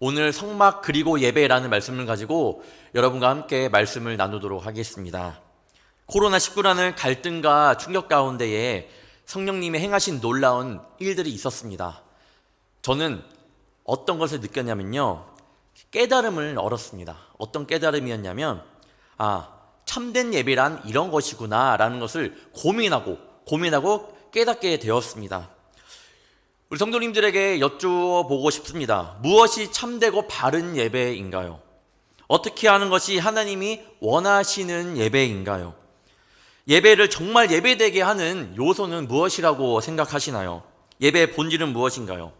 오늘 성막 그리고 예배라는 말씀을 가지고 여러분과 함께 말씀을 나누도록 하겠습니다. 코로나19라는 갈등과 충격 가운데에 성령님이 행하신 놀라운 일들이 있었습니다. 저는 어떤 것을 느꼈냐면요, 깨달음을 얻었습니다. 어떤 깨달음이었냐면 참된 예배란 이런 것이구나 라는 것을 고민하고 깨닫게 되었습니다. 우리 성도님들에게 여쭈어보고 싶습니다. 무엇이 참되고 바른 예배인가요? 어떻게 하는 것이 하나님이 원하시는 예배인가요? 예배를 정말 예배되게 하는 요소는 무엇이라고 생각하시나요? 예배의 본질은 무엇인가요?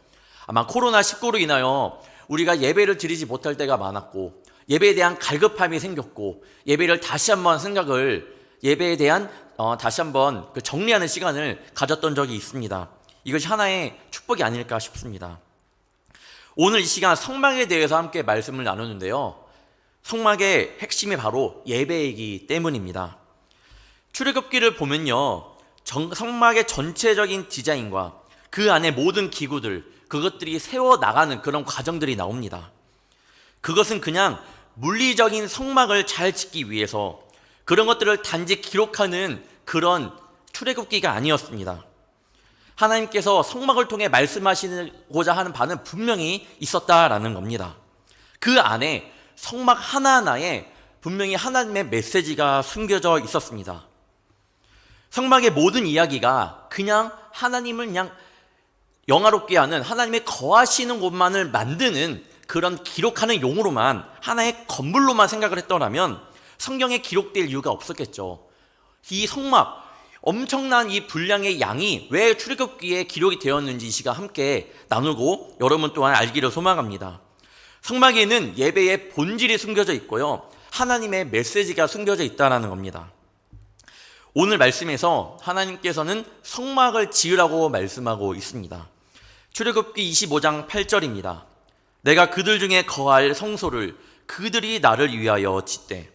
아마 코로나19로 인하여 우리가 예배를 드리지 못할 때가 많았고, 예배에 대한 갈급함이 생겼고, 예배를 다시 한번 예배에 대한 다시 한번 정리하는 시간을 가졌던 적이 있습니다. 이것이 하나의 축복이 아닐까 싶습니다. 오늘 이 시간 성막에 대해서 함께 말씀을 나누는데요, 성막의 핵심이 바로 예배이기 때문입니다. 출애굽기를 보면요, 성막의 전체적인 디자인과 그 안에 모든 기구들, 그것들이 세워나가는 그런 과정들이 나옵니다. 그것은 그냥 물리적인 성막을 잘 짓기 위해서 그런 것들을 단지 기록하는 그런 출애굽기가 아니었습니다. 하나님께서 성막을 통해 말씀하시고자 하는 바는 분명히 있었다라는 겁니다. 그 안에 성막 하나하나에 분명히 하나님의 메시지가 숨겨져 있었습니다. 성막의 모든 이야기가 그냥 하나님을 그냥 영화롭게 하는, 하나님의 거하시는 곳만을 만드는 그런 기록하는 용으로만, 하나의 건물로만 생각을 했더라면 성경에 기록될 이유가 없었겠죠. 이 성막, 엄청난 이 분량의 양이 왜 출애굽기에 기록이 되었는지 이 시간 함께 나누고 여러분 또한 알기를 소망합니다. 성막에는 예배의 본질이 숨겨져 있고요, 하나님의 메시지가 숨겨져 있다는 겁니다. 오늘 말씀에서 하나님께서는 성막을 지으라고 말씀하고 있습니다. 출애굽기 25장 8절입니다. 내가 그들 중에 거할 성소를 그들이 나를 위하여 짓되.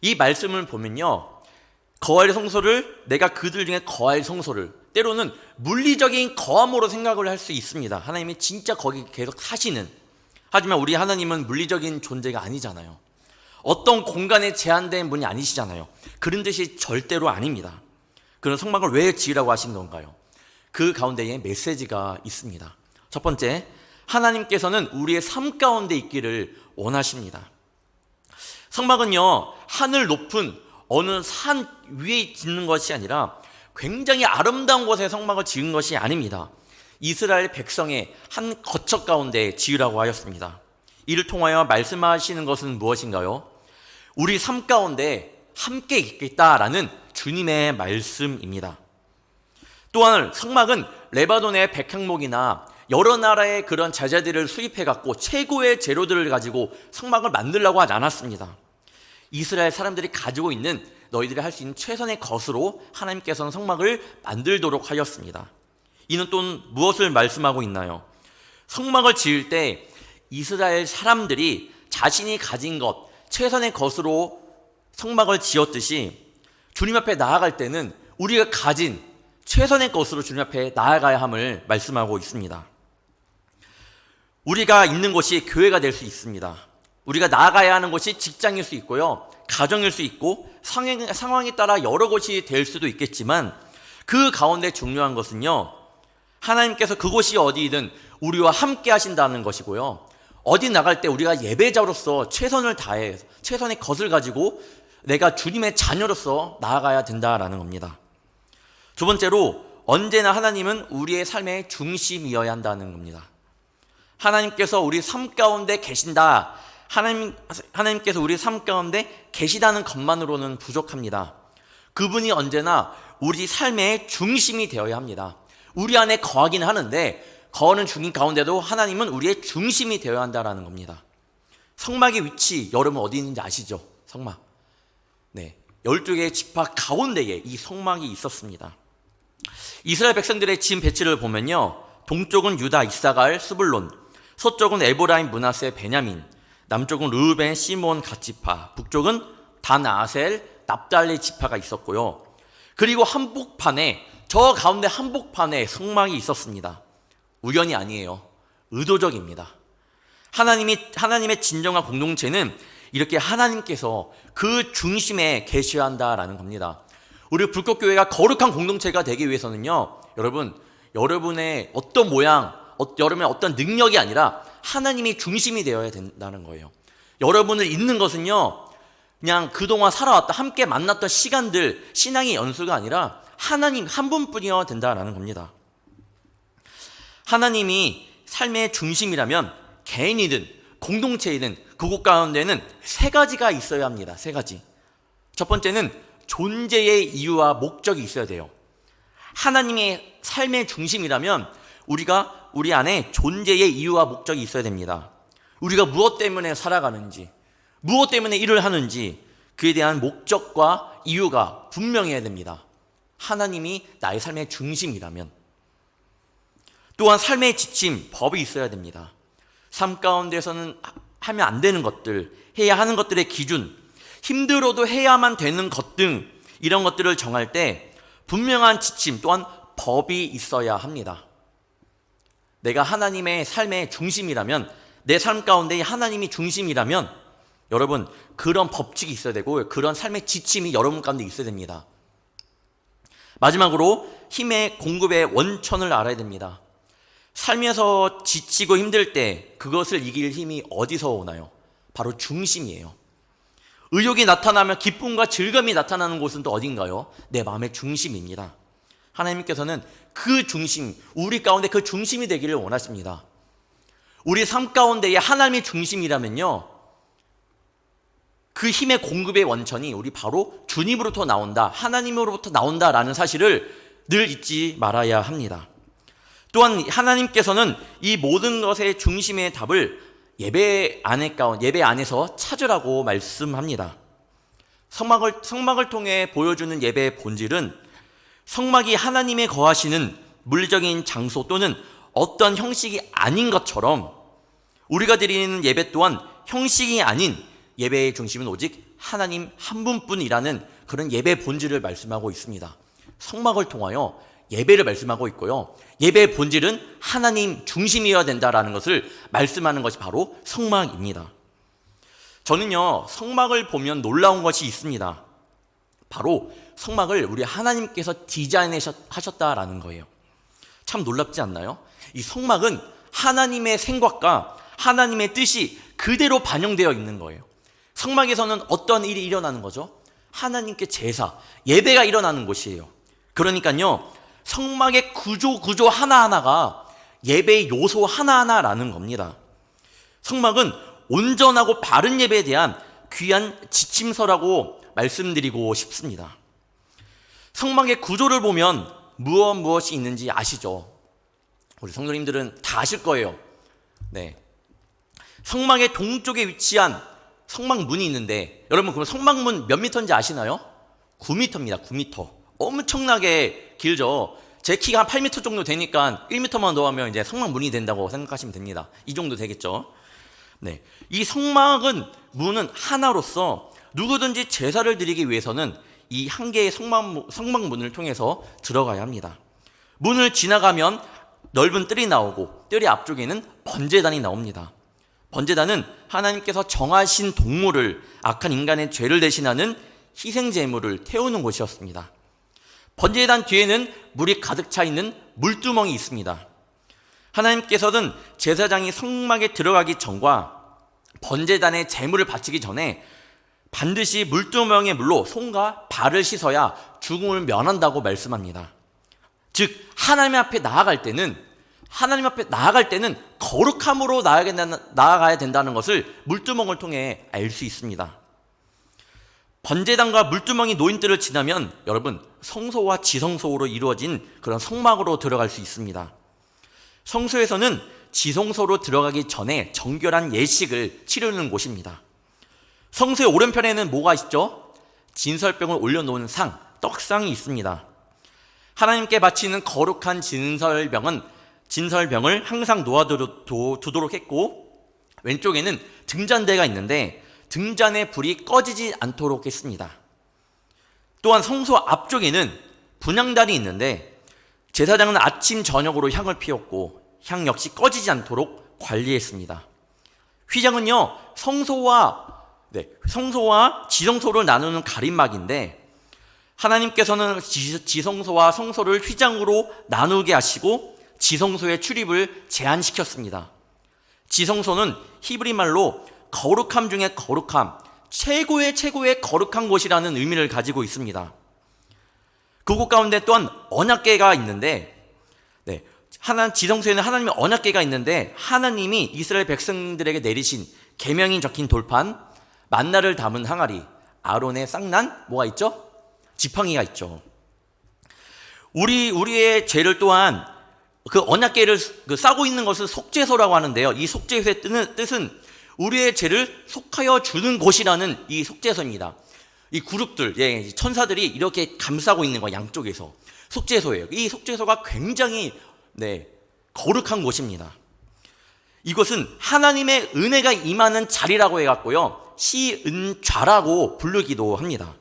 이 말씀을 보면요, 거할 성소를, 내가 그들 중에 거할 성소를, 때로는 물리적인 거함으로 생각을 할 수 있습니다. 하나님이 진짜 거기 계속 사시는, 하지만 우리 하나님은 물리적인 존재가 아니잖아요. 어떤 공간에 제한된 분이 아니시잖아요. 그런 뜻이 절대로 아닙니다. 그런 성막을 왜 지으라고 하신 건가요? 그 가운데에 메시지가 있습니다. 첫 번째, 하나님께서는 우리의 삶 가운데 있기를 원하십니다. 성막은요, 하늘 높은 어느 산 위에 짓는 것이 아니라 굉장히 아름다운 곳에 성막을 지은 것이 아닙니다. 이스라엘 백성의 한 거처 가운데 지으라고 하였습니다. 이를 통하여 말씀하시는 것은 무엇인가요? 우리 삶 가운데 함께 있겠다라는 주님의 말씀입니다. 또한 성막은 레바논의 백향목이나 여러 나라의 그런 자재들을 수입해갖고 최고의 재료들을 가지고 성막을 만들려고 하지 않았습니다. 이스라엘 사람들이 가지고 있는, 너희들이 할 수 있는 최선의 것으로 하나님께서는 성막을 만들도록 하였습니다. 이는 또 무엇을 말씀하고 있나요? 성막을 지을 때 이스라엘 사람들이 자신이 가진 것, 최선의 것으로 성막을 지었듯이 주님 앞에 나아갈 때는 우리가 가진 최선의 것으로 주님 앞에 나아가야 함을 말씀하고 있습니다. 우리가 있는 곳이 교회가 될 수 있습니다. 우리가 나아가야 하는 곳이 직장일 수 있고요, 가정일 수 있고, 상황에 따라 여러 곳이 될 수도 있겠지만, 그 가운데 중요한 것은요, 하나님께서 그곳이 어디이든 우리와 함께 하신다는 것이고요, 어디 나갈 때 우리가 예배자로서 최선을 다해 최선의 것을 가지고 내가 주님의 자녀로서 나아가야 된다라는 겁니다. 두 번째로, 언제나 하나님은 우리의 삶의 중심이어야 한다는 겁니다. 하나님께서 우리 삶 가운데 계신다, 하나님께서 우리 삶 가운데 계시다는 것만으로는 부족합니다. 그분이 언제나 우리 삶의 중심이 되어야 합니다. 우리 안에 거하긴 하는데, 거하는 중인 가운데도 하나님은 우리의 중심이 되어야 한다는 겁니다. 성막의 위치, 여러분 어디 있는지 아시죠? 성막. 12개의 지파 가운데에 이 성막이 있었습니다. 이스라엘 백성들의 지은 배치를 보면요, 동쪽은 유다, 이사갈, 스불론, 서쪽은 에브라임, 므낫세, 베냐민, 남쪽은 르우벤, 시몬, 갓지파, 북쪽은 단, 아셀, 납달리 지파가 있었고요. 그리고 한복판에, 저 가운데 한복판에 성막이 있었습니다. 우연이 아니에요. 의도적입니다. 하나님의 진정한 공동체는 이렇게 하나님께서 그 중심에 계셔야 한다라는 겁니다. 우리 불꽃교회가 거룩한 공동체가 되기 위해서는요, 여러분의 어떤 모양, 여러분의 어떤 능력이 아니라 하나님이 중심이 되어야 된다는 거예요. 여러분을 잇는 것은요, 그냥 그동안 살아왔다 함께 만났던 시간들, 신앙의 연수가 아니라 하나님 한 분뿐이어야 된다라는 겁니다. 하나님이 삶의 중심이라면 개인이든 공동체이든 그곳 가운데는 세 가지가 있어야 합니다. 세 가지. 첫 번째는 존재의 이유와 목적이 있어야 돼요. 하나님의 삶의 중심이라면 우리 안에 존재의 이유와 목적이 있어야 됩니다. 우리가 무엇 때문에 살아가는지, 무엇 때문에 일을 하는지 그에 대한 목적과 이유가 분명해야 됩니다. 하나님이 나의 삶의 중심이라면. 또한 삶의 지침, 법이 있어야 됩니다. 삶 가운데서는 하면 안 되는 것들, 해야 하는 것들의 기준, 힘들어도 해야만 되는 것 등 이런 것들을 정할 때 분명한 지침 또한 법이 있어야 합니다. 내가 하나님의 삶의 중심이라면, 내 삶 가운데 하나님이 중심이라면 여러분 그런 법칙이 있어야 되고 그런 삶의 지침이 여러분 가운데 있어야 됩니다. 마지막으로 힘의 공급의 원천을 알아야 됩니다. 살면서 지치고 힘들 때 그것을 이길 힘이 어디서 오나요? 바로 중심이에요. 의욕이 나타나면 기쁨과 즐거움이 나타나는 곳은 또 어딘가요? 내 마음의 중심입니다. 하나님께서는 그 중심, 우리 가운데 그 중심이 되기를 원하십니다. 우리 삶 가운데에 하나님의 중심이라면요, 그 힘의 공급의 원천이 우리 바로 주님으로부터 나온다, 하나님으로부터 나온다라는 사실을 늘 잊지 말아야 합니다. 또한 하나님께서는 이 모든 것의 중심의 답을 예배 안에서 찾으라고 말씀합니다. 성막을 통해 보여주는 예배의 본질은 성막이 하나님의 거하시는 물리적인 장소 또는 어떤 형식이 아닌 것처럼 우리가 드리는 예배 또한 형식이 아닌 예배의 중심은 오직 하나님 한 분뿐이라는 그런 예배의 본질을 말씀하고 있습니다. 성막을 통하여 예배를 말씀하고 있고요, 예배의 본질은 하나님 중심이어야 된다라는 것을 말씀하는 것이 바로 성막입니다. 저는요, 성막을 보면 놀라운 것이 있습니다. 바로 성막을 우리 하나님께서 디자인하셨다라는 거예요. 참 놀랍지 않나요? 이 성막은 하나님의 생각과 하나님의 뜻이 그대로 반영되어 있는 거예요. 성막에서는 어떤 일이 일어나는 거죠? 하나님께 제사, 예배가 일어나는 곳이에요. 그러니까요, 성막의 구조 하나하나가 예배의 요소 하나하나라는 겁니다. 성막은 온전하고 바른 예배에 대한 귀한 지침서라고 말씀드리고 싶습니다. 성막의 구조를 보면 무엇이 있는지 아시죠? 우리 성도님들은 다 아실 거예요. 네. 성막의 동쪽에 위치한 성막문이 있는데, 여러분 그럼 성막문 몇 미터인지 아시나요? 9미터입니다. 9미터. 엄청나게 길죠. 제 키가 한 8m 정도 되니까 1m만 더 하면 이제 성막문이 된다고 생각하시면 됩니다. 이 정도 되겠죠. 네. 이 문은 하나로서 누구든지 제사를 드리기 위해서는 이 한 개의 성막문을 통해서 들어가야 합니다. 문을 지나가면 넓은 뜰이 나오고 뜰의 앞쪽에는 번제단이 나옵니다. 번제단은 하나님께서 정하신 동물을, 악한 인간의 죄를 대신하는 희생제물을 태우는 곳이었습니다. 번제단 뒤에는 물이 가득 차 있는 물두멍이 있습니다. 하나님께서는 제사장이 성막에 들어가기 전과 번제단에 제물을 바치기 전에 반드시 물두멍의 물로 손과 발을 씻어야 죽음을 면한다고 말씀합니다. 즉 하나님 앞에 나아갈 때는 거룩함으로 나아가야 된다는 것을 물두멍을 통해 알 수 있습니다. 번제단과 물두멍이 놓인 뜰을 지나면 여러분 성소와 지성소로 이루어진 그런 성막으로 들어갈 수 있습니다. 성소에서는 지성소로 들어가기 전에 정결한 예식을 치르는 곳입니다. 성소의 오른편에는 뭐가 있죠? 진설병을 올려놓은 떡상이 있습니다. 하나님께 바치는 거룩한 진설병을 항상 놓아두도록 했고, 왼쪽에는 등잔대가 있는데 등잔의 불이 꺼지지 않도록 했습니다. 또한 성소 앞쪽에는 분향단이 있는데 제사장은 아침 저녁으로 향을 피웠고 향 역시 꺼지지 않도록 관리했습니다. 휘장은요, 성소와 지성소를 나누는 가림막인데, 하나님께서는 지성소와 성소를 휘장으로 나누게 하시고 지성소의 출입을 제한시켰습니다. 지성소는 히브리 말로 거룩함 중에 거룩함, 최고의 거룩한 곳이라는 의미를 가지고 있습니다. 그곳 가운데 또한 언약궤가 있는데, 지성소에는 하나님의 언약궤가 있는데, 하나님이 이스라엘 백성들에게 내리신 계명이 적힌 돌판, 만나를 담은 항아리, 아론의 쌍난, 뭐가 있죠? 지팡이가 있죠. 우리의 죄를 또한 그 언약궤를 싸고 있는 것을 속죄소라고 하는데요. 이 속죄소의 뜻은 우리의 죄를 속하여 주는 곳이라는 이 속죄소입니다. 이 그룹들, 천사들이 이렇게 감싸고 있는 거, 양쪽에서 속죄소예요. 이 속죄소가 굉장히 거룩한 곳입니다. 이것은 하나님의 은혜가 임하는 자리라고 해갖고요, 시은좌라고 부르기도 합니다.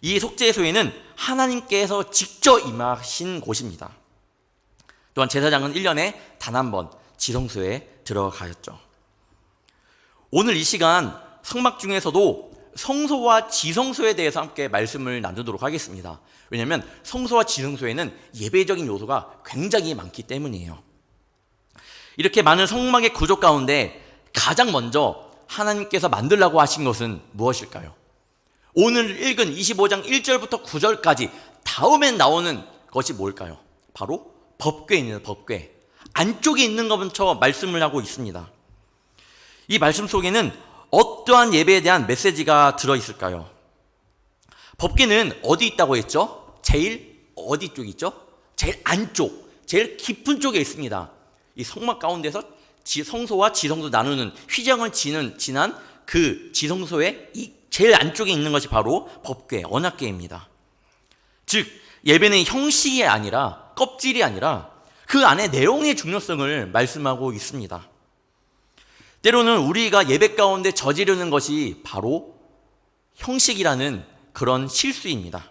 이 속죄소에는 하나님께서 직접 임하신 곳입니다. 또한 제사장은 1년에 단 한 번 지성소에 들어가였죠. 오늘 이 시간 성막 중에서도 성소와 지성소에 대해서 함께 말씀을 나누도록 하겠습니다. 왜냐하면 성소와 지성소에는 예배적인 요소가 굉장히 많기 때문이에요. 이렇게 많은 성막의 구조 가운데 가장 먼저 하나님께서 만들라고 하신 것은 무엇일까요? 오늘 읽은 25장 1절부터 9절까지 다음에 나오는 것이 뭘까요? 바로 법궤입니다. 법궤. 안쪽에 있는 것부터 말씀을 하고 있습니다. 이 말씀 속에는 어떠한 예배에 대한 메시지가 들어있을까요? 법궤는 어디 있다고 했죠? 제일 어디 쪽에 있죠? 제일 안쪽, 제일 깊은 쪽에 있습니다. 이 성막 가운데서 성소와 지성소 나누는 휘장을 지난 그 지성소의 이 제일 안쪽에 있는 것이 바로 법궤, 언약궤입니다. 즉 예배는 형식이 아니라, 껍질이 아니라 그 안에 내용의 중요성을 말씀하고 있습니다. 때로는 우리가 예배 가운데 저지르는 것이 바로 형식이라는 그런 실수입니다.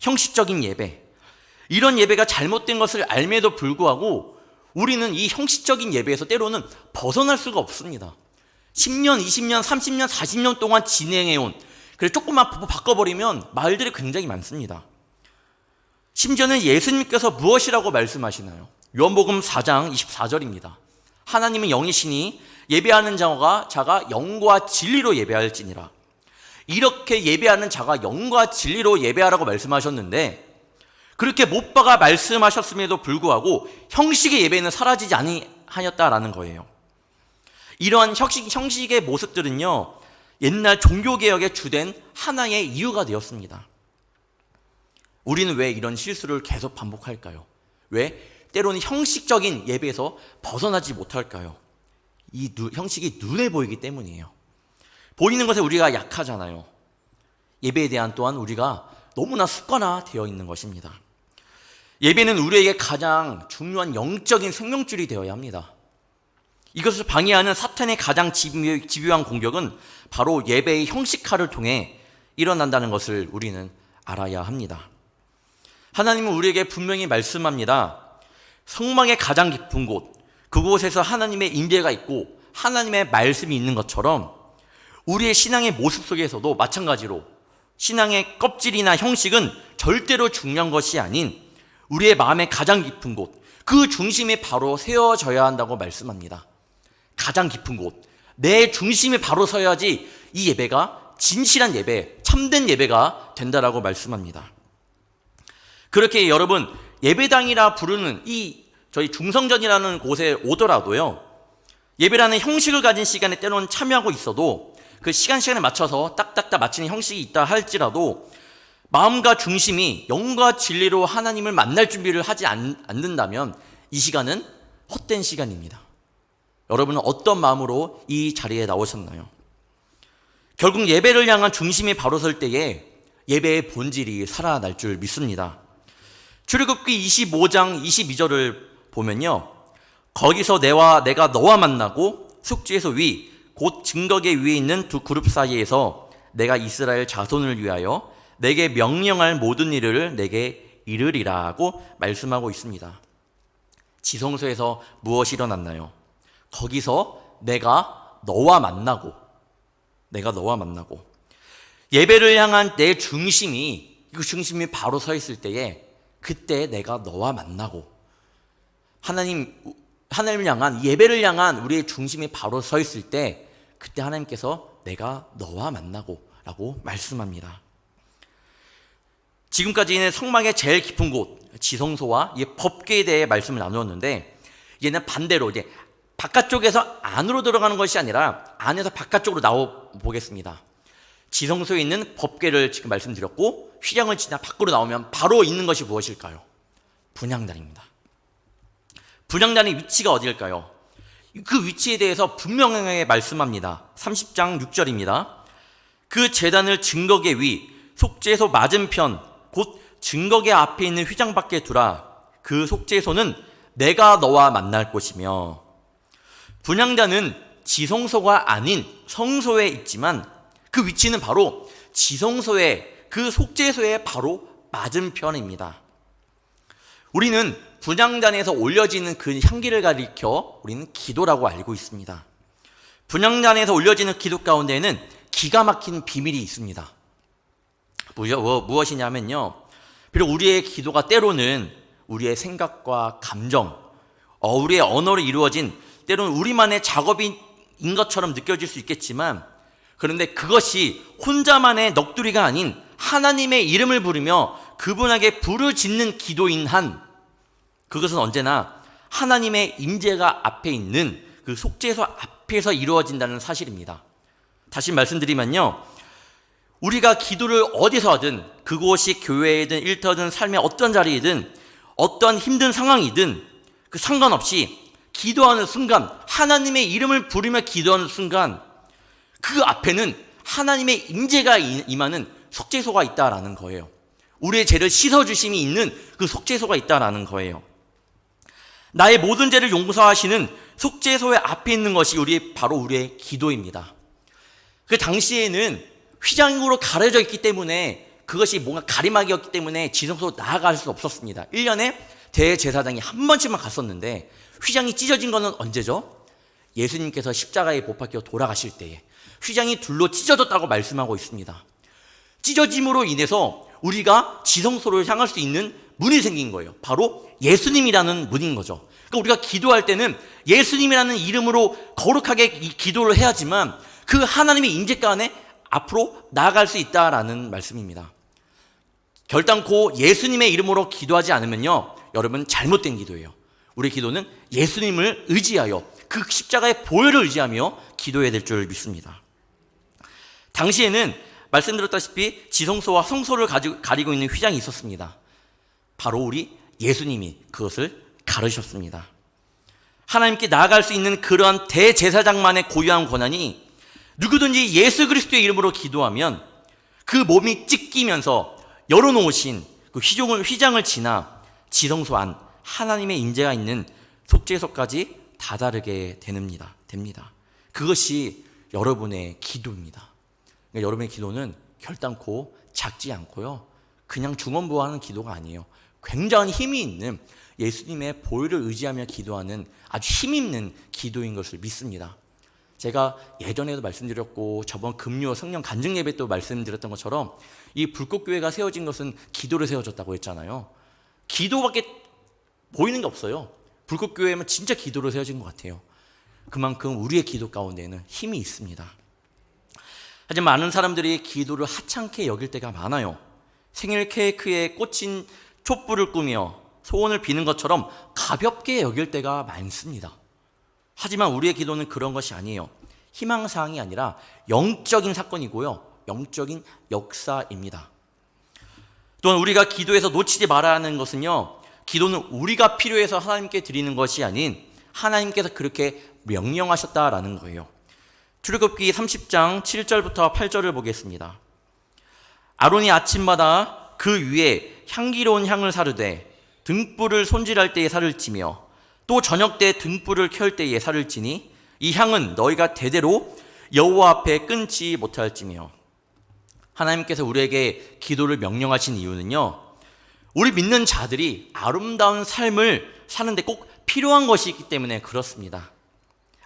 형식적인 예배. 이런 예배가 잘못된 것을 알매도 불구하고 우리는 이 형식적인 예배에서 때로는 벗어날 수가 없습니다. 10년, 20년, 30년, 40년 동안 진행해온, 그래서 조금만 바꿔버리면 말들이 굉장히 많습니다. 심지어는 예수님께서 무엇이라고 말씀하시나요? 요한복음 4장 24절입니다. 하나님은 영이시니 예배하는 자가 영과 진리로 예배할지니라. 이렇게 예배하는 자가 영과 진리로 예배하라고 말씀하셨는데, 그렇게 못 박아 말씀하셨음에도 불구하고 형식의 예배는 사라지지 아니하였다라는 거예요. 이러한 형식의 모습들은요, 옛날 종교개혁의 주된 하나의 이유가 되었습니다. 우리는 왜 이런 실수를 계속 반복할까요? 왜 때로는 형식적인 예배에서 벗어나지 못할까요? 이 형식이 눈에 보이기 때문이에요. 보이는 것에 우리가 약하잖아요. 예배에 대한 또한 우리가 너무나 습관화되어 있는 것입니다. 예배는 우리에게 가장 중요한 영적인 생명줄이 되어야 합니다. 이것을 방해하는 사탄의 가장 집요한 공격은 바로 예배의 형식화를 통해 일어난다는 것을 우리는 알아야 합니다. 하나님은 우리에게 분명히 말씀합니다. 성막의 가장 깊은 곳, 그곳에서 하나님의 임재가 있고 하나님의 말씀이 있는 것처럼 우리의 신앙의 모습 속에서도 마찬가지로 신앙의 껍질이나 형식은 절대로 중요한 것이 아닌 우리의 마음의 가장 깊은 곳, 그 중심에 바로 세워져야 한다고 말씀합니다. 가장 깊은 곳, 내 중심에 바로 서야지 이 예배가 진실한 예배, 참된 예배가 된다라고 말씀합니다. 그렇게 여러분, 예배당이라 부르는 저희 중성전이라는 곳에 오더라도요, 예배라는 형식을 가진 시간에 때로는 참여하고 있어도 그 시간에 맞춰서 딱딱딱 맞추는 형식이 있다 할지라도 마음과 중심이 영과 진리로 하나님을 만날 준비를 하지 않는다면 이 시간은 헛된 시간입니다. 여러분은 어떤 마음으로 이 자리에 나오셨나요? 결국 예배를 향한 중심이 바로 설 때에 예배의 본질이 살아날 줄 믿습니다. 출애굽기 25장 22절을 보면요, 거기서 내가 너와 만나고 숙지에서 곧 증거계 위에 있는 두 그룹 사이에서 내가 이스라엘 자손을 위하여 내게 명령할 모든 일을 내게 이르리라고 말씀하고 있습니다. 지성소에서 무엇이 일어났나요? 거기서 내가 너와 만나고 예배를 향한 내 중심이, 그 중심이 바로 서 있을 때에 그때 내가 너와 만나고 하나님을 향한, 예배를 향한 우리의 중심이 바로 서 있을 때 그때 하나님께서 내가 너와 만나고 라고 말씀합니다. 지금까지는 성막의 제일 깊은 곳 지성소와 법궤에 대해 말씀을 나누었는데, 이제는 반대로 이제 바깥쪽에서 안으로 들어가는 것이 아니라 안에서 바깥쪽으로 나와 보겠습니다. 지성소에 있는 법궤를 지금 말씀드렸고, 휘장을 지나 밖으로 나오면 바로 있는 것이 무엇일까요? 분향단입니다. 분향단의 위치가 어디일까요? 그 위치에 대해서 분명하게 말씀합니다. 30장 6절입니다. 그 제단을 증거계 위 속죄소 맞은편 곧 증거계 앞에 있는 휘장 밖에 두라. 그 속죄소는 내가 너와 만날 곳이며, 분향단은 지성소가 아닌 성소에 있지만 그 위치는 바로 지성소의 그 속죄소의 바로 맞은편입니다. 우리는 분향단에서 올려지는 그 향기를 가리켜 우리는 기도라고 알고 있습니다. 분향단에서 올려지는 기도 가운데에는 기가 막힌 비밀이 있습니다. 무엇이냐면요, 비록 우리의 기도가 때로는 우리의 생각과 감정, 우리의 언어로 이루어진 때로는 우리만의 작업인 것처럼 느껴질 수 있겠지만, 그런데 그것이 혼자만의 넋두리가 아닌 하나님의 이름을 부르며 그분에게 부르짖는 기도인 한, 그것은 언제나 하나님의 임재가 앞에 있는 그 속죄소 앞에서 이루어진다는 사실입니다. 다시 말씀드리면요, 우리가 기도를 어디서 하든, 그곳이 교회이든 일터든 삶의 어떤 자리이든 어떤 힘든 상황이든 그 상관없이 기도하는 순간, 하나님의 이름을 부르며 기도하는 순간 그 앞에는 하나님의 임재가 임하는 속죄소가 있다라는 거예요. 우리의 죄를 씻어주심이 있는 그 속죄소가 있다라는 거예요. 나의 모든 죄를 용서하시는 속죄소의 앞에 있는 것이 바로 우리의 기도입니다. 그 당시에는 휘장으로 가려져 있기 때문에, 그것이 뭔가 가림막이었기 때문에 지성소로 나아갈 수 없었습니다. 1년에 대제사장이 한 번씩만 갔었는데, 휘장이 찢어진 것은 언제죠? 예수님께서 십자가에 못 박혀 돌아가실 때에 휘장이 둘로 찢어졌다고 말씀하고 있습니다. 찢어짐으로 인해서 우리가 지성소를 향할 수 있는 문이 생긴 거예요. 바로 예수님이라는 문인 거죠. 그러니까 우리가 기도할 때는 예수님이라는 이름으로 거룩하게 기도를 해야지만 그 하나님의 임재가 안에 앞으로 나아갈 수 있다라는 말씀입니다. 결단코 예수님의 이름으로 기도하지 않으면요, 여러분, 잘못된 기도예요. 우리 기도는 예수님을 의지하여 그 십자가의 보혈을 의지하며 기도해야 될 줄 믿습니다. 당시에는 말씀드렸다시피 지성소와 성소를 가리고 있는 휘장이 있었습니다. 바로 우리 예수님이 그것을 가르셨습니다. 하나님께 나아갈 수 있는 그러한 대제사장만의 고유한 권한이, 누구든지 예수 그리스도의 이름으로 기도하면 그 몸이 찢기면서 열어놓으신 그 휘장을 지나 지성소 안 하나님의 임재가 있는 속죄소까지 다다르게 됩니다. 그것이 여러분의 기도입니다. 그러니까 여러분의 기도는 결단코 작지 않고요, 그냥 중언부언하는 기도가 아니에요. 굉장한 힘이 있는, 예수님의 보혈을 의지하며 기도하는 아주 힘있는 기도인 것을 믿습니다. 제가 예전에도 말씀드렸고 저번 금요 성령 간증 예배 때 말씀드렸던 것처럼 이 불꽃교회가 세워진 것은 기도를 세워졌다고 했잖아요. 기도밖에 보이는 게 없어요. 불꽃교회면 진짜 기도로 세워진 것 같아요. 그만큼 우리의 기도 가운데는 힘이 있습니다. 하지만 많은 사람들이 기도를 하찮게 여길 때가 많아요. 생일 케이크에 꽂힌 촛불을 꾸며 소원을 비는 것처럼 가볍게 여길 때가 많습니다. 하지만 우리의 기도는 그런 것이 아니에요. 희망사항이 아니라 영적인 사건이고요, 영적인 역사입니다. 또한 우리가 기도에서 놓치지 말아야 하는 것은요, 기도는 우리가 필요해서 하나님께 드리는 것이 아닌 하나님께서 그렇게 명령하셨다라는 거예요. 출애굽기 30장 7절부터 8절을 보겠습니다. 아론이 아침마다 그 위에 향기로운 향을 사르되 등불을 손질할 때에 살을 찌며 또 저녁 때 등불을 켤 때에 살을 찌니 이 향은 너희가 대대로 여호와 앞에 끊지 못할지며. 하나님께서 우리에게 기도를 명령하신 이유는요, 우리 믿는 자들이 아름다운 삶을 사는데 꼭 필요한 것이 있기 때문에 그렇습니다.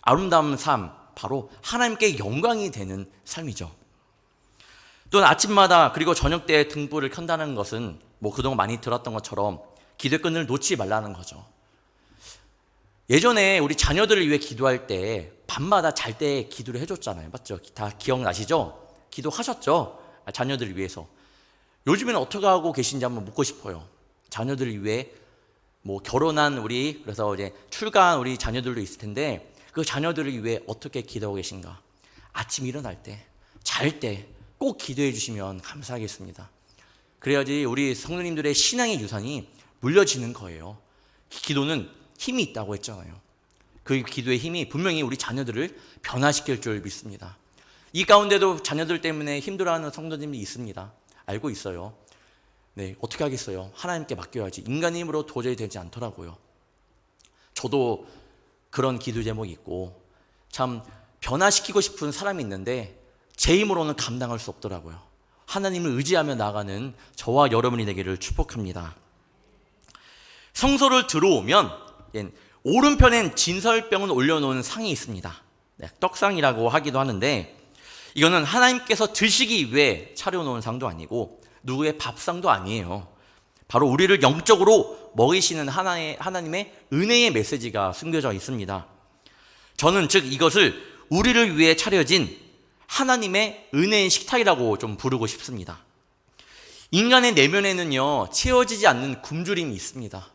아름다운 삶, 바로 하나님께 영광이 되는 삶이죠. 또는 아침마다 그리고 저녁 때 등불을 켠다는 것은 그동안 많이 들었던 것처럼 기도의 끈을 놓지 말라는 거죠. 예전에 우리 자녀들을 위해 기도할 때 밤마다 잘 때 기도를 해줬잖아요. 맞죠? 다 기억나시죠? 기도하셨죠? 자녀들을 위해서. 요즘에는 어떻게 하고 계신지 한번 묻고 싶어요. 자녀들을 위해 결혼한 그래서 이제 출가한 우리 자녀들도 있을 텐데 그 자녀들을 위해 어떻게 기도하고 계신가? 아침 일어날 때, 잘 때 꼭 기도해 주시면 감사하겠습니다. 그래야지 우리 성도님들의 신앙의 유산이 물려지는 거예요. 기도는 힘이 있다고 했잖아요. 그 기도의 힘이 분명히 우리 자녀들을 변화시킬 줄 믿습니다. 이 가운데도 자녀들 때문에 힘들어하는 성도님이 있습니다. 알고 있어요. 네, 어떻게 하겠어요? 하나님께 맡겨야지. 인간의 힘으로 도저히 되지 않더라고요. 저도 그런 기도 제목이 있고 참 변화시키고 싶은 사람이 있는데 제 힘으로는 감당할 수 없더라고요. 하나님을 의지하며 나아가는 저와 여러분이 되기를 축복합니다. 성소를 들어오면 오른편엔 진설병을 올려놓은 상이 있습니다. 네, 떡상이라고 하기도 하는데 이거는 하나님께서 드시기 위해 차려놓은 상도 아니고 누구의 밥상도 아니에요. 바로 우리를 영적으로 먹이시는 하나님의 은혜의 메시지가 숨겨져 있습니다. 저는 즉 이것을 우리를 위해 차려진 하나님의 은혜의 식탁이라고 좀 부르고 싶습니다. 인간의 내면에는요, 채워지지 않는 굶주림이 있습니다.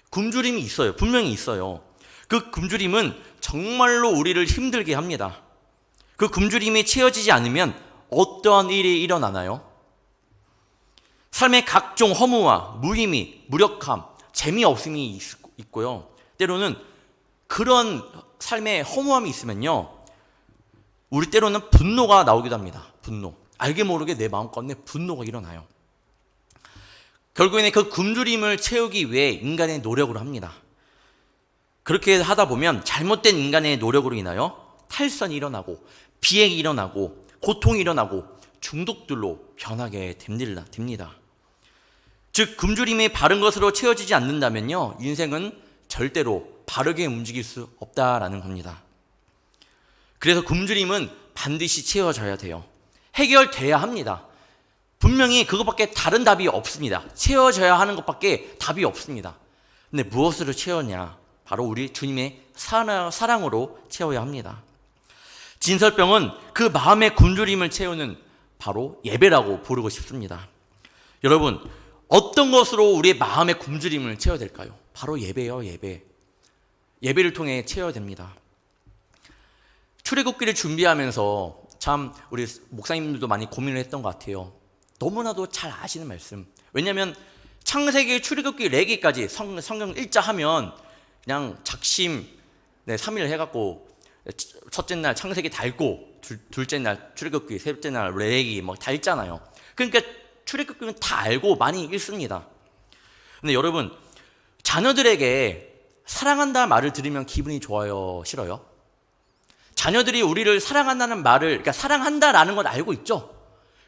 굶주림이 있어요. 분명히 있어요. 그 굶주림은 정말로 우리를 힘들게 합니다. 그 굶주림이 채워지지 않으면 어떠한 일이 일어나나요? 삶의 각종 허무와 무의미, 무력함, 재미없음이 있고요. 때로는 그런 삶의 허무함이 있으면요, 우리 때로는 분노가 나오기도 합니다. 분노. 알게 모르게 내 마음 가운데 분노가 일어나요. 결국에는 그 굶주림을 채우기 위해 인간의 노력을 합니다. 그렇게 하다 보면 잘못된 인간의 노력으로 인하여 탈선이 일어나고 비행이 일어나고 고통이 일어나고 중독들로 변하게 됩니다. 즉 굶주림이 바른 것으로 채워지지 않는다면요, 인생은 절대로 바르게 움직일 수 없다라는 겁니다. 그래서 굶주림은 반드시 채워져야 돼요. 해결돼야 합니다. 분명히 그것밖에 다른 답이 없습니다. 채워져야 하는 것밖에 답이 없습니다. 근데 무엇으로 채우냐? 바로 우리 주님의 사랑으로 채워야 합니다. 진설병은 그 마음의 굶주림을 채우는 바로 예배라고 부르고 싶습니다. 여러분, 어떤 것으로 우리의 마음의 굶주림을 채워야 될까요? 바로 예배예요, 예배. 예배를 통해 채워야 됩니다. 출애굽기를 준비하면서 참 우리 목사님들도 많이 고민을 했던 것 같아요. 너무나도 잘 아시는 말씀. 왜냐하면 창세기, 출애굽기, 레위기까지 성경 일자 하면 그냥 작심 3일 해갖고 첫째 날 창세기 다 읽고 둘째 날 출애굽기, 셋째 날 레위기 다 읽잖아요. 그러니까 출애굽기는 다 알고 많이 읽습니다. 근데 여러분, 자녀들에게 사랑한다 말을 들으면 기분이 좋아요, 싫어요? 자녀들이 우리를 사랑한다는 말을, 그러니까 사랑한다라는 걸 알고 있죠.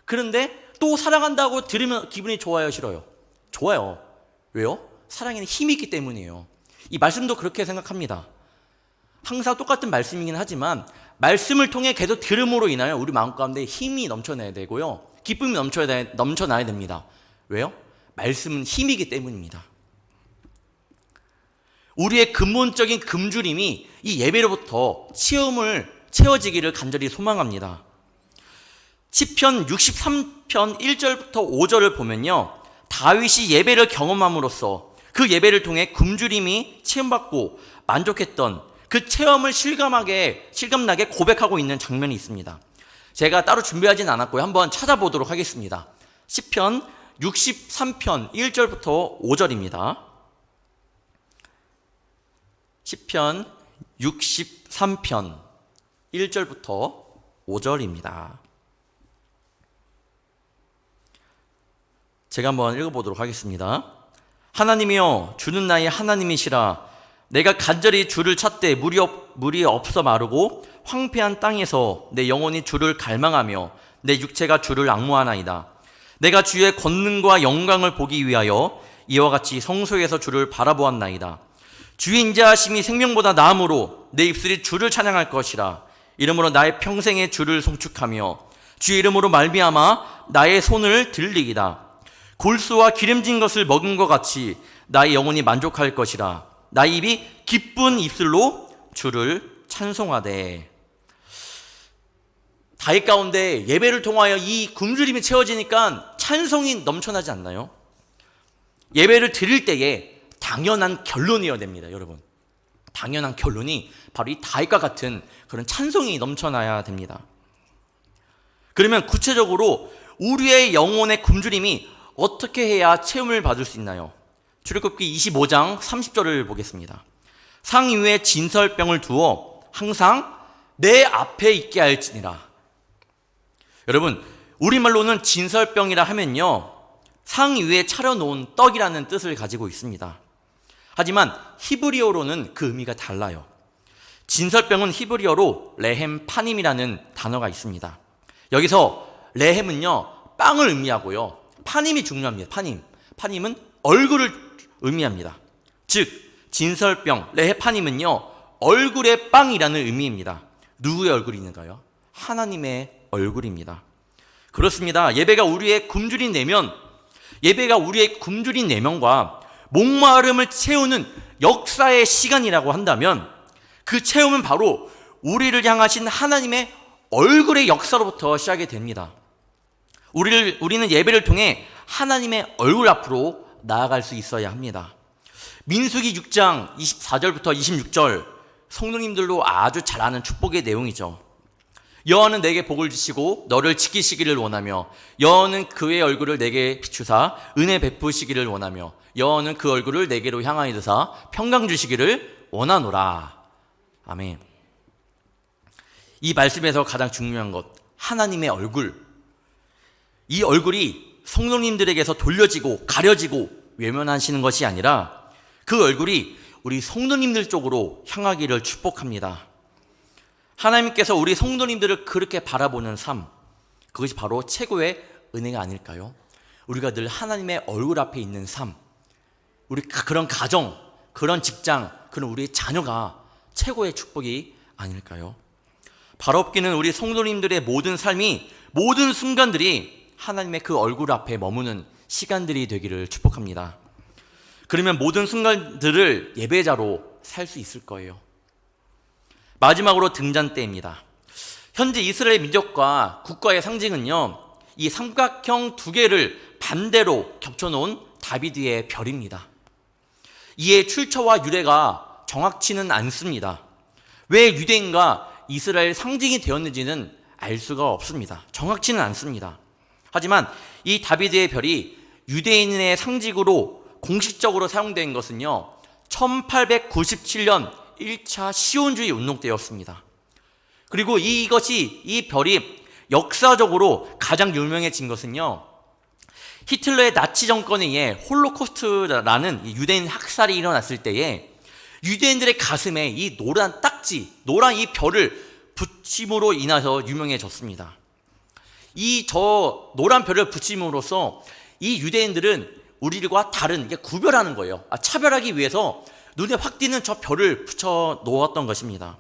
그런데 또 사랑한다고 들으면 기분이 좋아요, 싫어요? 좋아요. 왜요? 사랑에는 힘이 있기 때문이에요. 이 말씀도 그렇게 생각합니다. 항상 똑같은 말씀이긴 하지만 말씀을 통해 계속 들음으로 인하여 우리 마음 가운데 힘이 넘쳐나야 되고요, 기쁨이 넘쳐나야 됩니다. 왜요? 말씀은 힘이기 때문입니다. 우리의 근본적인 굶주림이 이 예배로부터 채워지기를 간절히 소망합니다. 시편 63편 1절부터 5절을 보면요, 다윗이 예배를 경험함으로써 그 예배를 통해 굶주림이 체험받고 만족했던 그 체험을 실감나게 고백하고 있는 장면이 있습니다. 제가 따로 준비하진 않았고요, 한번 찾아보도록 하겠습니다. 시편 63편 1절부터 5절입니다. 시편 63편 1절부터 5절입니다. 제가 한번 읽어보도록 하겠습니다. 하나님이여, 주는 나의 하나님이시라. 내가 간절히 주를 찾되 물이 없어 마르고 황폐한 땅에서 내 영혼이 주를 갈망하며 내 육체가 주를 앙모하나이다. 내가 주의 권능과 영광을 보기 위하여 이와 같이 성소에서 주를 바라보았나이다. 주의 인자하심이 생명보다 나음으로 내 입술이 주를 찬양할 것이라. 이름으로 나의 평생의 주를 송축하며 주의 이름으로 말미암아 나의 손을 들리이다. 골수와 기름진 것을 먹은 것 같이 나의 영혼이 만족할 것이라. 나의 입이 기쁜 입술로 주를 찬송하되. 다윗 가운데 예배를 통하여 이 굶주림이 채워지니까 찬송이 넘쳐나지 않나요? 예배를 드릴 때에 당연한 결론이어야 됩니다, 여러분. 당연한 결론이 바로 이 다윗과 같은 그런 찬송이 넘쳐나야 됩니다. 그러면 구체적으로 우리의 영혼의 굶주림이 어떻게 해야 채움을 받을 수 있나요? 출애굽기 25장 30절을 보겠습니다. 상 위에 진설병을 두어 항상 내 앞에 있게 할지니라. 여러분, 우리말로는 진설병이라 하면요, 상 위에 차려놓은 떡이라는 뜻을 가지고 있습니다. 하지만 히브리어로는 그 의미가 달라요. 진설병은 히브리어로 레헴 파님이라는 단어가 있습니다. 여기서 레헴은요, 빵을 의미하고요, 파님이 중요합니다. 파님은 얼굴을 의미합니다. 즉 진설병 레헴 파님은요, 얼굴의 빵이라는 의미입니다. 누구의 얼굴이 있는가요? 하나님의 얼굴입니다. 그렇습니다. 예배가 우리의 굶주린 내면과 목마름을 채우는 역사의 시간이라고 한다면 그 체험은 바로 우리를 향하신 하나님의 얼굴의 역사로부터 시작이 됩니다. 우리는 예배를 통해 하나님의 얼굴 앞으로 나아갈 수 있어야 합니다. 민수기 6장 24절부터 26절, 성도님들도 아주 잘 아는 축복의 내용이죠. 여호와는 내게 복을 주시고 너를 지키시기를 원하며 여호와는 그의 얼굴을 내게 비추사 은혜 베푸시기를 원하며 여호와는 그 얼굴을 내게로 향하여 드사 평강 주시기를 원하노라. 아멘. 이 말씀에서 가장 중요한 것, 하나님의 얼굴. 이 얼굴이 성도님들에게서 돌려지고 가려지고 외면하시는 것이 아니라 그 얼굴이 우리 성도님들 쪽으로 향하기를 축복합니다. 하나님께서 우리 성도님들을 그렇게 바라보는 삶, 그것이 바로 최고의 은혜가 아닐까요? 우리가 늘 하나님의 얼굴 앞에 있는 삶, 우리 그런 가정, 그런 직장, 그런 우리의 자녀가 최고의 축복이 아닐까요? 바롭기는 우리 성도님들의 모든 삶이, 모든 순간들이 하나님의 그 얼굴 앞에 머무는 시간들이 되기를 축복합니다. 그러면 모든 순간들을 예배자로 살 수 있을 거예요. 마지막으로 등잔대입니다. 현재 이스라엘 민족과 국가의 상징은요, 이 삼각형 두 개를 반대로 겹쳐놓은 다비드의 별입니다. 이의 출처와 유래가 정확치는 않습니다. 왜 유대인과 이스라엘 상징이 되었는지는 알 수가 없습니다. 정확치는 않습니다. 하지만 이 다비드의 별이 유대인의 상징으로 공식적으로 사용된 것은요, 1897년 1차 시온주의 운동 때였습니다. 그리고 이 별이 역사적으로 가장 유명해진 것은요, 히틀러의 나치 정권에 의해 홀로코스트라는 유대인 학살이 일어났을 때에 유대인들의 가슴에 이 노란 딱지, 노란 이 별을 붙임으로 인해서 유명해졌습니다. 노란 별을 붙임으로써 이 유대인들은 우리들과 다른, 이게 구별하는 거예요. 차별하기 위해서 눈에 확 띄는 저 별을 붙여 놓았던 것입니다.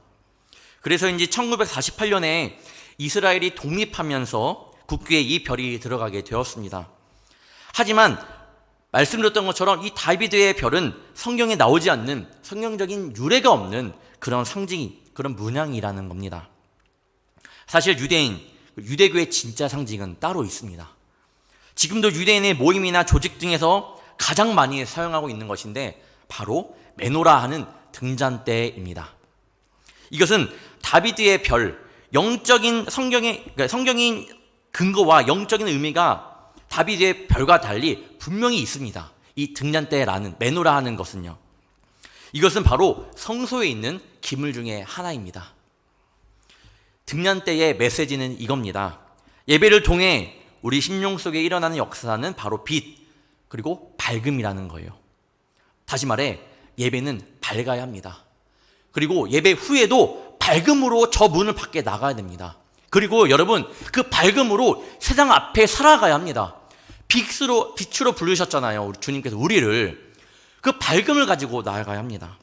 그래서인지 1948년에 이스라엘이 독립하면서 국기에 이 별이 들어가게 되었습니다. 하지만 말씀드렸던 것처럼 이 다비드의 별은 성경에 나오지 않는, 성경적인 유래가 없는 그런 상징이, 그런 문양이라는 겁니다. 사실 유대교의 진짜 상징은 따로 있습니다. 지금도 유대인의 모임이나 조직 등에서 가장 많이 사용하고 있는 것인데 바로 메노라 하는 등잔대입니다. 이것은 다비드의 별, 영적인 성경인 근거와 영적인 의미가 다비드의 별과 달리 분명히 있습니다. 이 등잔대라는, 메노라 하는 것은요, 이것은 바로 성소에 있는 기물 중에 하나입니다. 등잔대의 메시지는 이겁니다. 예배를 통해 우리 심령 속에 일어나는 역사는 바로 빛, 그리고 밝음이라는 거예요. 다시 말해, 예배는 밝아야 합니다. 그리고 예배 후에도 밝음으로 저 문을 밖에 나가야 됩니다. 그리고 여러분, 그 밝음으로 세상 앞에 살아가야 합니다. 빛으로 부르셨잖아요, 우리 주님께서 우리를. 그 밝음을 가지고 나아가야 합니다.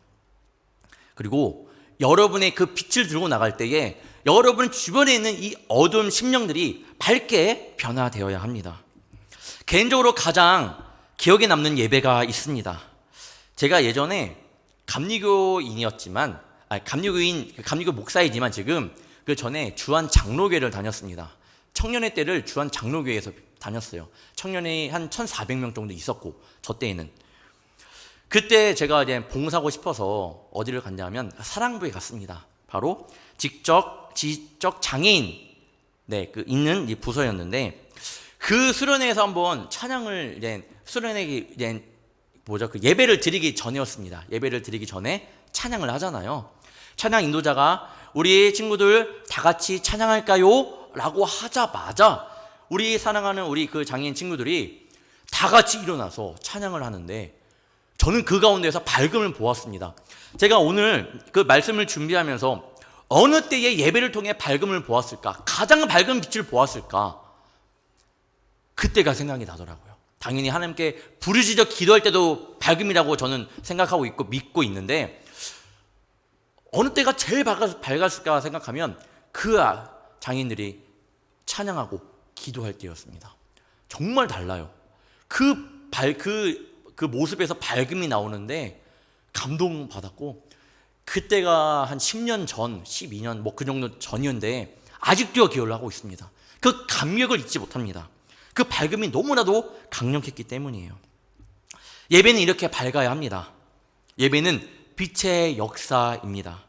그리고 여러분의 그 빛을 들고 나갈 때에 여러분 주변에 있는 이 어두운 심령들이 밝게 변화되어야 합니다. 개인적으로 가장 기억에 남는 예배가 있습니다. 제가 예전에 감리교 목사이지만 지금 그 전에 주한 장로교회를 다녔습니다. 청년회 때를 주한 장로교회에서 다녔어요. 청년회 한 1,400명 정도 있었고, 저 때에는. 그때 제가 이제 봉사하고 싶어서 어디를 갔냐면 사랑부에 갔습니다. 바로 지적 장애인 있는 이 부서였는데, 그 수련회에서 한번 찬양을 예배를 드리기 전이었습니다. 예배를 드리기 전에 찬양을 하잖아요. 찬양 인도자가 우리 친구들 다 같이 찬양할까요? 라고 하자마자 우리 사랑하는 우리 그 장애인 친구들이 다 같이 일어나서 찬양을 하는데, 저는 그 가운데서 밝음을 보았습니다. 제가 오늘 그 말씀을 준비하면서 어느 때에 예배를 통해 밝음을 보았을까? 가장 밝은 빛을 보았을까? 그때가 생각이 나더라고요. 당연히 하나님께 부르짖어 기도할 때도 밝음이라고 저는 생각하고 있고 믿고 있는데, 어느 때가 제일 밝았을까 생각하면 그 장인들이 찬양하고 기도할 때였습니다. 정말 달라요. 그 모습에서 밝음이 나오는데 감동받았고, 그때가 한 10년 전, 12년 그 정도 전이었는데 아직도 기억을 하고 있습니다. 그 감격을 잊지 못합니다. 그 밝음이 너무나도 강력했기 때문이에요. 예배는 이렇게 밝아야 합니다. 예배는 빛의 역사입니다.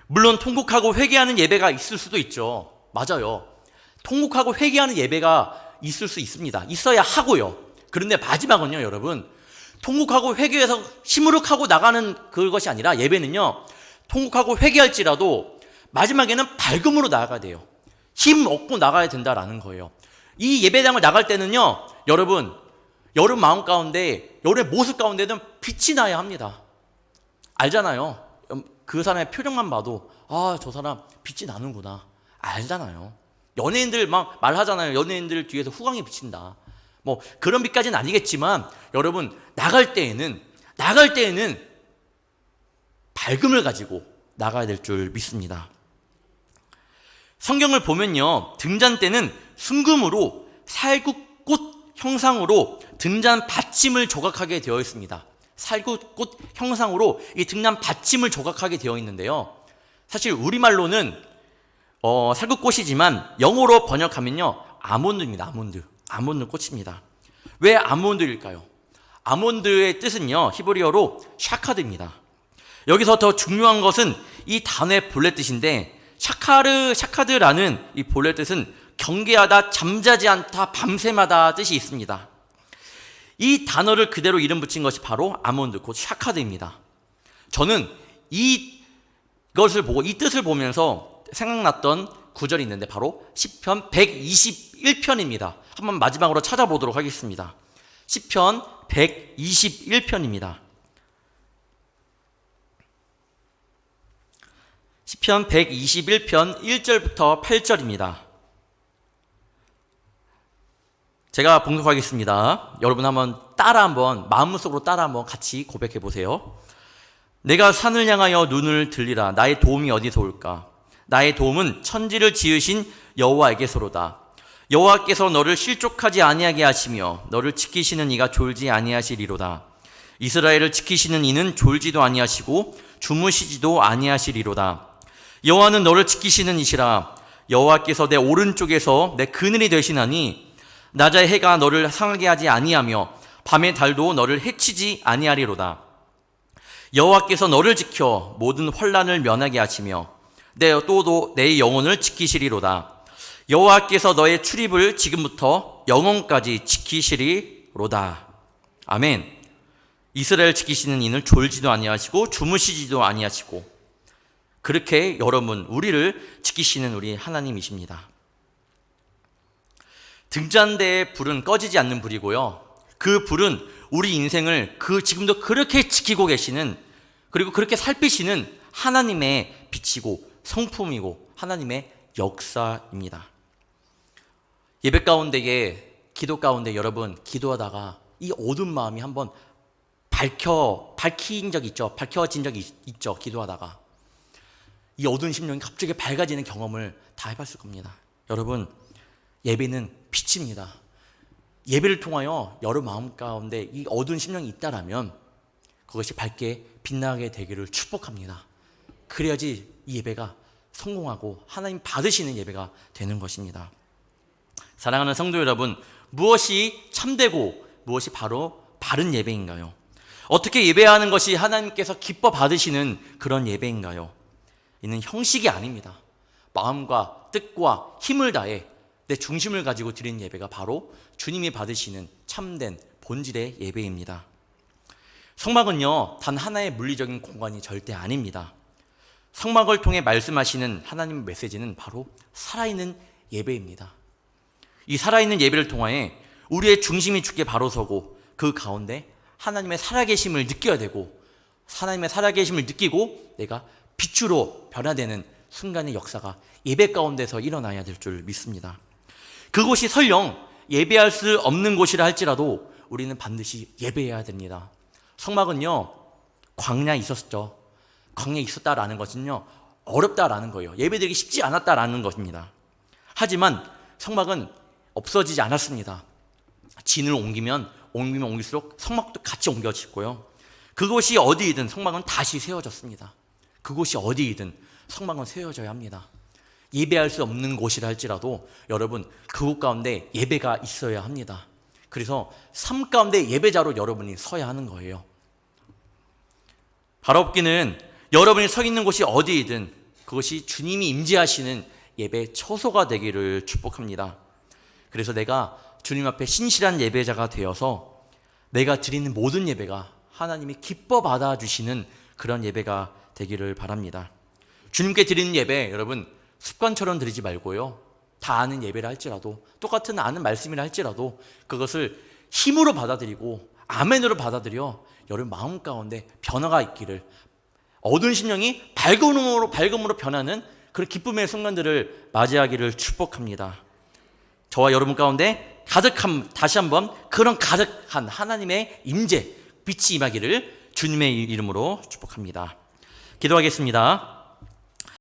물론 통곡하고 회개하는 예배가 있을 수도 있죠. 맞아요. 통곡하고 회개하는 예배가 있을 수 있습니다. 있어야 하고요. 그런데 마지막은요, 여러분, 통곡하고 회개해서 시무룩하고 나가는 그것이 아니라, 예배는요, 통곡하고 회개할지라도 마지막에는 밝음으로 나아가야 돼요. 힘 얻고 나가야 된다라는 거예요. 이 예배당을 나갈 때는요, 여러분, 여러분 마음 가운데, 여러분의 모습 가운데는 빛이 나야 합니다. 알잖아요. 그 사람의 표정만 봐도 저 사람 빛이 나는구나 알잖아요. 연예인들 막 말하잖아요. 연예인들 뒤에서 후광이 비친다. 뭐 그런 빛까지는 아니겠지만, 여러분 나갈 때에는 밝음을 가지고 나가야 될 줄 믿습니다. 성경을 보면요, 등잔 때는 순금으로 살구꽃 형상으로 등잔 받침을 조각하게 되어 있습니다. 살구꽃 형상으로 이 등잔 받침을 조각하게 되어 있는데요, 사실 우리말로는 살구꽃이지만 영어로 번역하면요, 아몬드입니다. 아몬드 꽃입니다. 왜 아몬드일까요? 아몬드의 뜻은요, 히브리어로 샤카드입니다. 여기서 더 중요한 것은 이 단어의 본래 뜻인데, 샤카드라는 이 본래 뜻은 경계하다, 잠자지 않다, 밤새마다 뜻이 있습니다. 이 단어를 그대로 이름 붙인 것이 바로 아몬드, 곧 샤카드입니다. 저는 이것을 보고, 이 뜻을 보면서 생각났던 구절이 있는데 바로 시편 121편입니다. 한번 마지막으로 찾아보도록 하겠습니다. 시편 121편입니다. 시편 121편 1절부터 8절입니다. 제가 봉독하겠습니다. 여러분 마음속으로 따라 한번 같이 고백해 보세요. 내가 산을 향하여 눈을 들리라. 나의 도움이 어디서 올까? 나의 도움은 천지를 지으신 여호와에게서로다. 여호와께서 너를 실족하지 아니하게 하시며 너를 지키시는 이가 졸지 아니하시리로다. 이스라엘을 지키시는 이는 졸지도 아니하시고 주무시지도 아니하시리로다. 여호와는 너를 지키시는 이시라. 여호와께서 내 오른쪽에서 내 그늘이 되시나니 낮의 해가 너를 상하게 하지 아니하며 밤의 달도 너를 해치지 아니하리로다. 여호와께서 너를 지켜 모든 환난을 면하게 하시며 내 영혼을 지키시리로다. 여호와께서 너의 출입을 지금부터 영원까지 지키시리로다. 아멘. 이스라엘 지키시는 이는 졸지도 아니하시고 주무시지도 아니하시고, 그렇게 여러분 우리를 지키시는 우리 하나님이십니다. 등잔대의 불은 꺼지지 않는 불이고요, 그 불은 우리 인생을 지금도 그렇게 지키고 계시는, 그리고 그렇게 살피시는 하나님의 빛이고 성품이고 하나님의 역사입니다. 예배 가운데에, 기도 가운데 여러분 기도하다가 이 어두운 마음이 한번 밝혀진 적이 있죠. 기도하다가 이 어두운 심령이 갑자기 밝아지는 경험을 다 해봤을 겁니다. 여러분, 예배는 빛입니다. 예배를 통하여 여러분 마음 가운데 이 어두운 심령이 있다라면 그것이 밝게 빛나게 되기를 축복합니다. 그래야지 이 예배가 성공하고 하나님 받으시는 예배가 되는 것입니다. 사랑하는 성도 여러분, 무엇이 참되고 무엇이 바로 바른 예배인가요? 어떻게 예배하는 것이 하나님께서 기뻐 받으시는 그런 예배인가요? 이는 형식이 아닙니다. 마음과 뜻과 힘을 다해 내 중심을 가지고 드리는 예배가 바로 주님이 받으시는 참된 본질의 예배입니다. 성막은요, 단 하나의 물리적인 공간이 절대 아닙니다. 성막을 통해 말씀하시는 하나님의 메시지는 바로 살아있는 예배입니다. 이 살아있는 예배를 통해 우리의 중심이 주께 바로 서고 그 가운데 하나님의 살아계심을 느껴야 되고 하나님의 살아계심을 느끼고 내가 빛으로 변화되는 순간의 역사가 예배 가운데서 일어나야 될 줄 믿습니다. 그곳이 설령 예배할 수 없는 곳이라 할지라도 우리는 반드시 예배해야 됩니다. 성막은요, 광야에 있었죠. 광야에 있었다라는 것은요, 어렵다라는 거예요. 예배드리기 쉽지 않았다라는 것입니다. 하지만 성막은 없어지지 않았습니다. 진을 옮기면 옮길수록 성막도 같이 옮겨지고요. 그곳이 어디이든 성막은 다시 세워졌습니다. 그곳이 어디이든 성막은 세워져야 합니다. 예배할 수 없는 곳이라 할지라도 여러분 그곳 가운데 예배가 있어야 합니다. 그래서 삶 가운데 예배자로 여러분이 서야 하는 거예요. 바라옵기는 여러분이 서 있는 곳이 어디이든 그것이 주님이 임재하시는 예배 처소가 되기를 축복합니다. 그래서 내가 주님 앞에 신실한 예배자가 되어서 내가 드리는 모든 예배가 하나님이 기뻐 받아주시는 그런 예배가 되기를 바랍니다. 주님께 드리는 예배 여러분 습관처럼 드리지 말고요, 다 아는 예배라 할지라도 똑같은 아는 말씀이라 할지라도 그것을 힘으로 받아들이고 아멘으로 받아들여 여러분 마음 가운데 변화가 있기를, 어두운 심령이 밝음으로 변하는 그런 기쁨의 순간들을 맞이하기를 축복합니다. 저와 여러분 가운데 다시 한번 그런 가득한 하나님의 임재, 빛이 임하기를 주님의 이름으로 축복합니다. 기도하겠습니다.